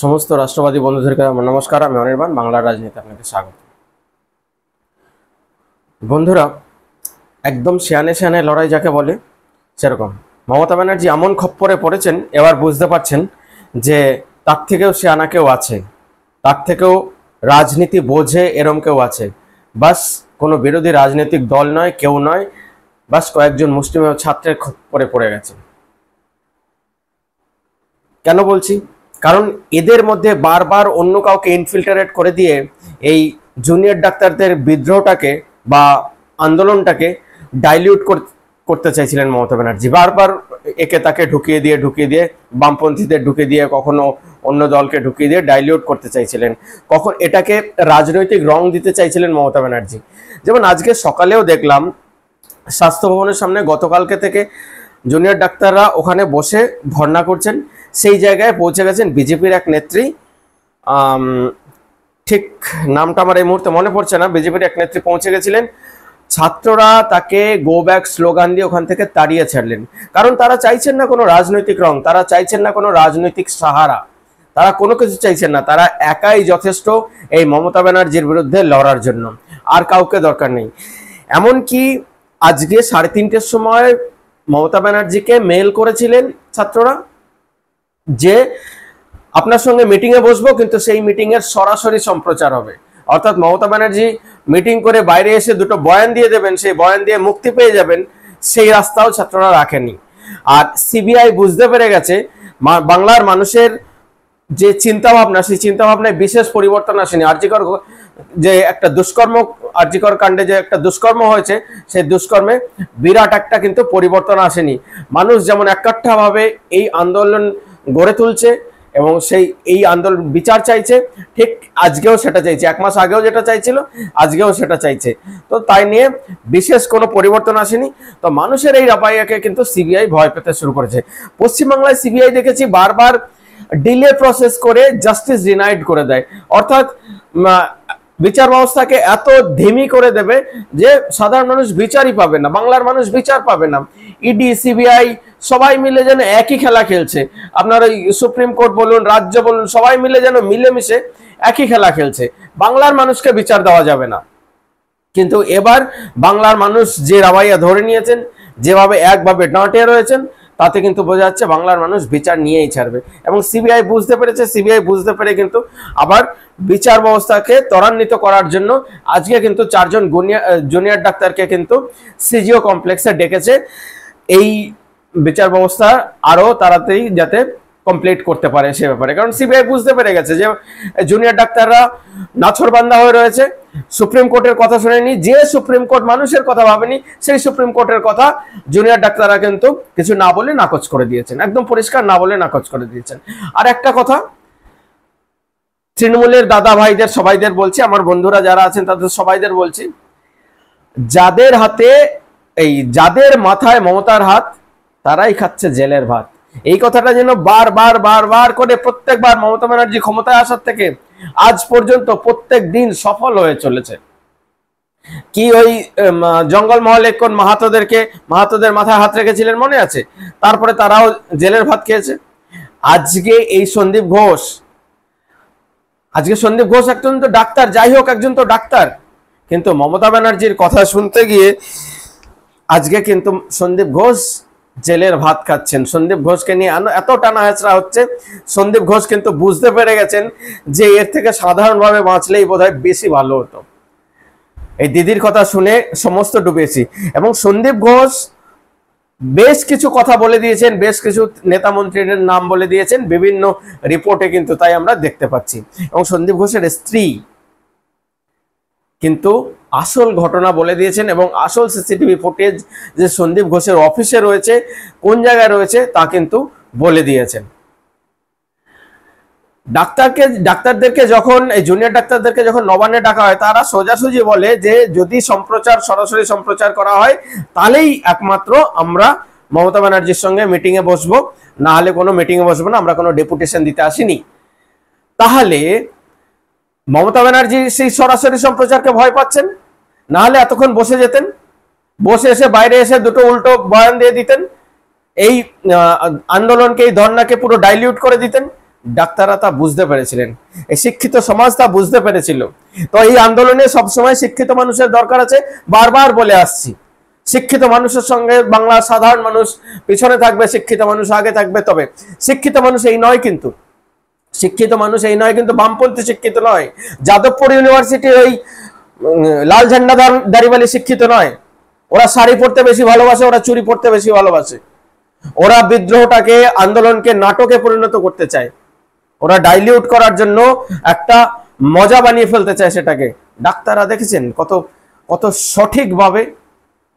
সমস্ত রাষ্ট্রবাদী বন্ধুদেরকে আমার নমস্কার। আমি অনির্বাণ, বাংলার রাজনীতি আপনাকে স্বাগত। বন্ধুরা, একদম শিয়ানে শিয়ানে লড়াই যাকে বলে সেরকম মমতা ব্যানার্জি এমন খপ্পরে পড়েছেন, এবার বুঝতে পারছেন যে তার থেকেও শিয়ানা কেউ আছে, তার থেকেও রাজনীতি বোঝে এরম কেউ আছে। বাস কোনো বিরোধী রাজনৈতিক দল নয়, কেউ নয়, বাস কয়েকজন মুষ্টিমেয় ছাত্রের খপ্পরে পড়ে গেছে। কেন বলছি? কারণ এদের মধ্যে বারবার অন্য কাউকে ইনফিল্টারেট করে দিয়ে এই জুনিয়র ডাক্তারদের বিদ্রোহটাকে বা আন্দোলনটাকে ডাইলিউট করতে চাইছিলেন মমতা ব্যানার্জি। বারবার একে তাকে ঢুকিয়ে দিয়ে বামপন্থীদের ঢুকিয়ে দিয়ে, কখনো অন্য দলকে ঢুকিয়ে দিয়ে ডাইলিউট করতে চাইছিলেন, কখন এটাকে রাজনৈতিক রং দিতে চাইছিলেন মমতা ব্যানার্জি। যেমন আজকে সকালেও দেখলাম স্বাস্থ্য ভবনের সামনে গতকালকে থেকে জুনিয়র ডাক্তাররা ওখানে বসে ধর্ণা করছেন। সেই জায়গায় পৌঁছে গেছেন বিজেপির এক নেত্রী, ঠিক নামটা আমার এই মুহূর্তে মনে পড়ছে না, বিজেপির এক নেত্রী পৌঁছে গেছিলেন। ছাত্ররা তাকে গো ব্যাক স্লোগান দিয়ে ওখান থেকে তাড়িয়ে ছাড়লেন। কারণ তারা চাইছেন না কোনো রাজনৈতিক রং, তারা চাইছেন না কোনো রাজনৈতিক সাহারা, তারা কোনো কিছু চাইছেন না। তারা একাই যথেষ্ট এই মমতা ব্যানার্জির বিরুদ্ধে লড়ার জন্য, আর কাউকে দরকার নেই। এমনকি আজকে 3:30টার সময় মমতা ব্যানার্জিকে মেল করেছিলেন ছাত্ররা যে আপনার সঙ্গে মিটিংয়ে বসবো, কিন্তু সেই মিটিংয়ের সরাসরি সম্প্রচার হবে। অর্থাৎ মমতা ব্যানার্জি মিটিং করে বাইরে এসে দুটো বয়ান দিয়ে দেবেন, সেই বয়ান দিয়ে মুক্তি পেয়ে যাবেন, সেই রাস্তাও ছাত্ররা রাখেনি। আর সিবিআই বুঝতে পেরে গেছে বাংলার মানুষের যে চিন্তাভাবনা, সেই চিন্তাভাবনায় বিশেষ পরিবর্তন আসেনি। আরজিকর যে একটা দুষ্কর্ম, আরজিকর কাণ্ডে যে একটা দুষ্কর্ম হয়েছে, সেই দুষ্কর্মে বিরাট একটা কিন্তু পরিবর্তন আসেনি। মানুষ যেমন একাট্টাভাবে এই আন্দোলন গড়ে তুলছে এবং এই আন্দোলন বিচার চাইছে, ঠিক আজকেও সেটা চাইছে। 1 মাস আগেও যেটা চাইছিল, আজকেও সেটা চাইছে। তো তাই নিয়ে বিশেষ কোনো পরিবর্তন আসেনি। তো মানুষের এই রাপাইয়াকে কিন্তু সিবিআই ভয় পেতে শুরু করেছে। পশ্চিমবাংলায় সিবিআই দেখেছি বারবার ডিলে প্রসেস করে জাস্টিস ডিনাইড করে দেয়। অর্থাৎ বিচার ব্যবস্থাকে এত ধিমি করে দেবে যে সাধারণ মানুষ বিচারই পাবে না, বাংলার মানুষ বিচার পাবে না। ইডি সিবিআই সবাই মিলে যেন একই খেলা খেলছে। আপনার ওই সুপ্রিম কোর্ট বলুন, রাজ্য বলুন, সবাই মিলে যেন মিলেমিশে একই খেলা খেলছে। বাংলার মানুষকে বিচার দেওয়া যাবে না। কিন্তু এবার বাংলার মানুষ যে রাবাইয়া ধরে নিয়েছেন, যেভাবে একভাবে ডাঁটে রয়েছেন, তাতে কিন্তু বোঝা যাচ্ছে বাংলার মানুষ বিচার নিয়েই ছাড়বে। এবং সিবিআই বুঝতে পেরেছে, সিবিআই বুঝতে পেরে কিন্তু আবার বিচার ব্যবস্থাকে ত্বরান্বিত করার জন্য আজকে কিন্তু 4 জন জুনিয়র ডাক্তারকে কিন্তু সিজিও কমপ্লেক্সে ডেকেছে, এই বিচার ব্যবস্থা আরো তাড়াতাড়ি যাতে কমপ্লিট করতে পারে সে ব্যাপারে। কারণ সিবিআই বুঝতে পেরে গেছে যে জুনিয়র ডাক্তাররা নাছোড়বান্দা হয়ে রয়েছে, সুপ্রিম কোর্টের কথা শুনেনি। যে সুপ্রিম কোর্ট মানুষের কথা ভাবেনি, সেই সুপ্রিম কোর্টের কথা জুনিয়র ডাক্তাররা কিন্তু কিছু না বলে নাকচ করে দিয়েছেন, একদম পরিষ্কার না বলে নাকচ করে দিয়েছেন। আর একটা কথা তৃণমূলের দাদা ভাইদের সবাইদের বলছি, আমার বন্ধুরা যারা আছেন তাদের সবাইদের বলছি, যাদের মাথায় মমতার হাত, তারাই খাচ্ছে জেলের ভাত। এই কথাটা যেন বারবার করে প্রত্যেকবার মমতা ব্যানার্জি ক্ষমতায় আসার থেকে আজ পর্যন্ত প্রত্যেক দিন সফল হয়ে চলেছে। কি ওই জঙ্গলমহলে কোন মাহাতোদের মাথায় হাত রেখেছিলেন মনে আছে? তারপরে তারাও জেলের ভাত খেয়েছে। আজকে সন্দীপ ঘোষ একজন তো ডাক্তার, যাই হোক একজন তো ডাক্তার, কিন্তু মমতা ব্যানার্জির কথা শুনতে গিয়ে আজকে কিন্তু সন্দীপ ঘোষ জেলের ভাত খাচ্ছেন। সন্দীপ ঘোষকে নিয়ে এত টানা হেঁচড়া হচ্ছে। সন্দীপ ঘোষ কিন্তু বুঝতে পেরে গেছেন যে এর থেকে সাধারণভাবে বাঁচলেই বোধহয় বেশি ভালো হতো। এই দিদির কথা শুনে সমস্ত ডুবেছি। এবং সন্দীপ ঘোষ বেশ কিছু কথা বলে দিয়েছেন, বেশ কিছু নেতা মন্ত্রীদের নাম বলে দিয়েছেন বিভিন্ন রিপোর্টে, কিন্তু তাই আমরা দেখতে পাচ্ছি। এবং সন্দীপ ঘোষের স্ত্রী কিন্তু আসল ঘটনা বলে দিয়েছেন, এবং আসল সিসিটিভি ফুটেজ যে সন্দীপ ঘোষের অফিসে রয়েছে, কোন জায়গায় রয়েছে, তা কিন্তু বলে দিয়েছেন। ডাক্তারদেরকে যখন এই জুনিয়র ডাক্তারদেরকে যখন নবান্নে ডাকা হয়, তারা সোজাসুজি বলে যে যদি সরাসরি সম্প্রচার করা হয়, তাহলেই একমাত্র আমরা মমতা ব্যানার্জির সঙ্গে মিটিংয়ে বসবো, না হলে কোনো মিটিংয়ে বসবো না, আমরা কোনো ডেপুটেশন দিতে আসিনি। তাহলে মমতা ব্যানার্জি সেই সরাসরি সম্প্রচারকে ভয় পাচ্ছেন, না হলে এতক্ষণ বসে যেতেন, বসে এসে বাইরে এসে দুটো উল্টো বয়ান দিয়ে দিতেন, এই আন্দোলনকে, এই ধর্নাকে পুরো ডাইলিউট করে দিতেন, ডাক্তাররা তা বুঝতে পেরেছিলেন, এই শিক্ষিত সমাজ তা বুঝতে পেরেছিল। তো এই আন্দোলনে সবসময় শিক্ষিত মানুষের দরকার আছে, বারবার বলে আসছি। শিক্ষিত মানুষের সঙ্গে বাংলার সাধারণ মানুষ পিছনে থাকবে, শিক্ষিত মানুষ আগে থাকবে। তবে শিক্ষিত মানুষ এই নয়, কিন্তু শিক্ষিত মানুষ এই নয়, কিন্তু বামপন্থী শিক্ষিত নয়। যাদবপুর ইউনিভার্সিটির ওই লাল ঝান্ডা দাড়িওয়ালি শিক্ষিত নয়। ওরা শাড়ি পরতে বেশি ভালোবাসে, ওরা চুরি পরতে বেশি ভালোবাসে। ওরা বিদ্রোহটাকে, আন্দোলনকে নাটকে পরিণত করতে চায়। ওরা ডাইলিউট করার জন্য একটা মজা বানিয়ে ফেলতে চায় সেটাকে। ডাক্তাররা দেখেছেন কত কত সঠিকভাবে,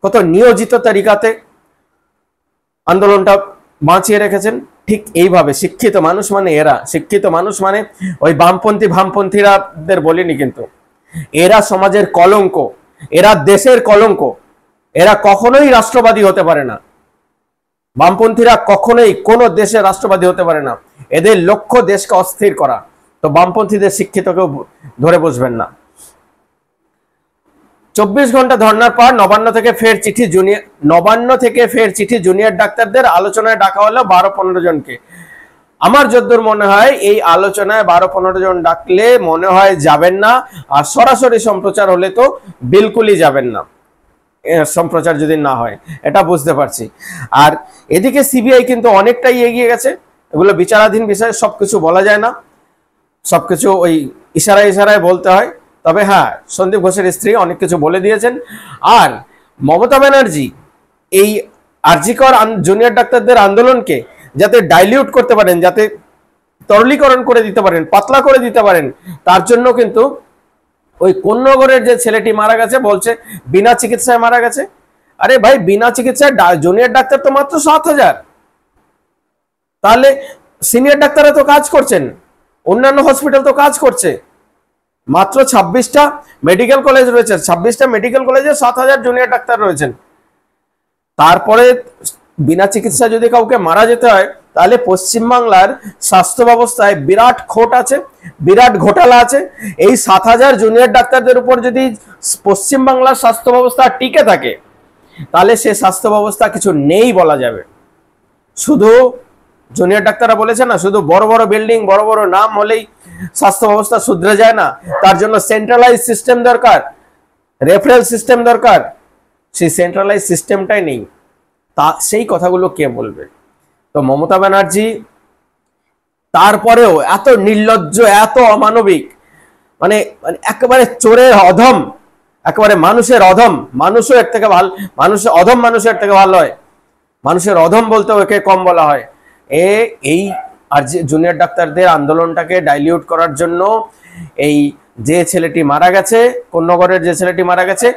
কত নিয়োজিত তরিকাতে আন্দোলনটা বাঁচিয়ে রেখেছেন। ঠিক এইভাবে শিক্ষিত মানুষ মানে এরা, শিক্ষিত মানুষ মানে ওই ভামপন্থীরাদের বলিনি, কিন্তু এরা সমাজের কলঙ্ক, এরা দেশের কলঙ্ক। এরা কখনোই রাষ্ট্রবাদী হতে পারে না। বামপন্থীরা কখনোই কোনো দেশের রাষ্ট্রবাদী হতে পারে না। এদের লক্ষ্য দেশকে অস্থির করা। তো বামপন্থীদের শিক্ষিতকেও ধরে বসবেন না। 24 ঘন্টা ধর্নার পর নবান্ন থেকে ফের চিঠি জুনিয়র ডাক্তারদের। আলোচনায় ডাকা হলো 12-15 জনকে। আমার যদ্দূর মনে হয় এই আলোচনায় 12-15 জন ডাকলে মনে হয় যাবেন না, আর সরাসরি সম্প্রচার হলে তো বিলকুলই যাবেন না, সম্প্রচার যদি না হয়, এটা বুঝতে পারছি। আর এদিকে সিবিআই কিন্তু অনেকটাই এগিয়ে গেছে। এগুলো বিচারাধীন বিষয়, সবকিছু বলা যায় না, সবকিছু ওই ইশারায় বলতে হয়। তবে হ্যাঁ, সন্দীপ ঘোষের স্ত্রী অনেক কিছু বলে দিয়েছেন। আর মমতা ব্যানার্জি এই আরজিকর জুনিয়র ডাক্তারদের আন্দোলনকে যাতে ডাইলিউট করতে পারেন, যাতে তরলীকরণ করে দিতে পারেন, পাতলা করে দিতে পারেন, তার জন্য কিন্তু ওই কোন্নগরের যে ছেলেটি মারা গেছে বলছে বিনা চিকিৎসায় মারা গেছে। আরে ভাই, বিনা চিকিৎসায় জুনিয়র ডাক্তার তো মাত্র 7,000। তাহলে সিনিয়র ডাক্তাররা তো কাজ করছেন, অন্যান্য হসপিটাল তো কাজ করছে। মাত্র 26টা মেডিকেল কলেজ রয়েছে, 26টা মেডিকেল কলেজে 7,000 জুনিয়র ডাক্তার রয়েছেন। তারপরে বিনা চিকিৎসা যদি কাউকে মারা যেতে হয়, তাহলে পশ্চিমবাংলার স্বাস্থ্য ব্যবস্থায় বিরাট খোট আছে, বিরাট ঘোটালা আছে। এই 7,000 জুনিয়র ডাক্তারদের উপর যদি পশ্চিমবাংলার স্বাস্থ্য ব্যবস্থা টিকে থাকে, তাহলে সে স্বাস্থ্য ব্যবস্থা কিছু নেই বলা যাবে। শুধু জুনিয়র ডাক্তাররা বলেছে না, শুধু বড় বড় বিল্ডিং, বড় বড় নাম হলেই স্বাস্থ্য ব্যবস্থা শুধরে যায় না। তার জন্য সেন্ট্রালাইজ সিস্টেম দরকার, রেফারেল সিস্টেম দরকার। সেই সেন্ট্রালাইজ সিস্টেমটাই নেই। তা সেই কথাগুলো কে বলবে? তো মমতা ব্যানার্জি তারপরেও এত নির্লজ্জ, এত অমানবিক, মানে একেবারে চোরের অধম, একেবারে মানুষের অধম। মানুষও এর থেকে ভালো, মানুষের অধম মানুষের থেকে ভালো হয়। মানুষের অধম বলতে ওকে কম বলা হয়। এই আর যে জুনিয়র ডাক্তারদের আন্দোলনটাকে ডাইলিউট করার জন্য এই যে ছেলেটি মারা গেছে, কোন্নগরের যে ছেলেটি মারা গেছে,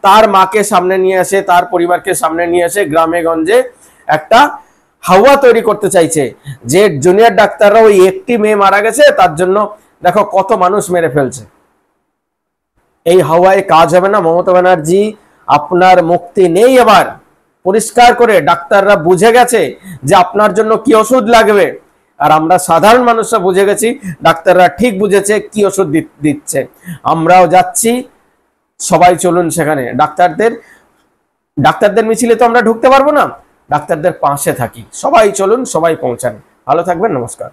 তার মাকে সামনে নিয়ে আসে, তার পরিবারকে সামনে নিয়ে আসে, গ্রামে গঞ্জে একটা হাওয়া তৈরি করতে চাইছে যে জুনিয়র ডাক্তাররা ওই একটি মেয়ে মারা গেছে, তার জন্য দেখো কত মানুষ মেরে ফেলছে। এই হাওয়ায় কাজ হবে না। মমতা ব্যানার্জি, আপনার মুক্তি নেই। এবার পরিষ্কার করে ডাক্তাররা বুঝে গেছে যে আপনার জন্য কি ওষুধ লাগবে, আর আমরা সাধারণ মানুষরা বুঝে গেছি ডাক্তাররা ঠিক বুঝেছে কি ওষুধ দিচ্ছে। আমরাও যাচ্ছি, সবাই চলুন সেখানে। ডাক্তারদের মিছিলে তো আমরা ঢুকতে পারবো না, ডাক্তারদের পাশে থাকি। সবাই চলুন, সবাই পৌঁছান। ভালো থাকবেন, নমস্কার।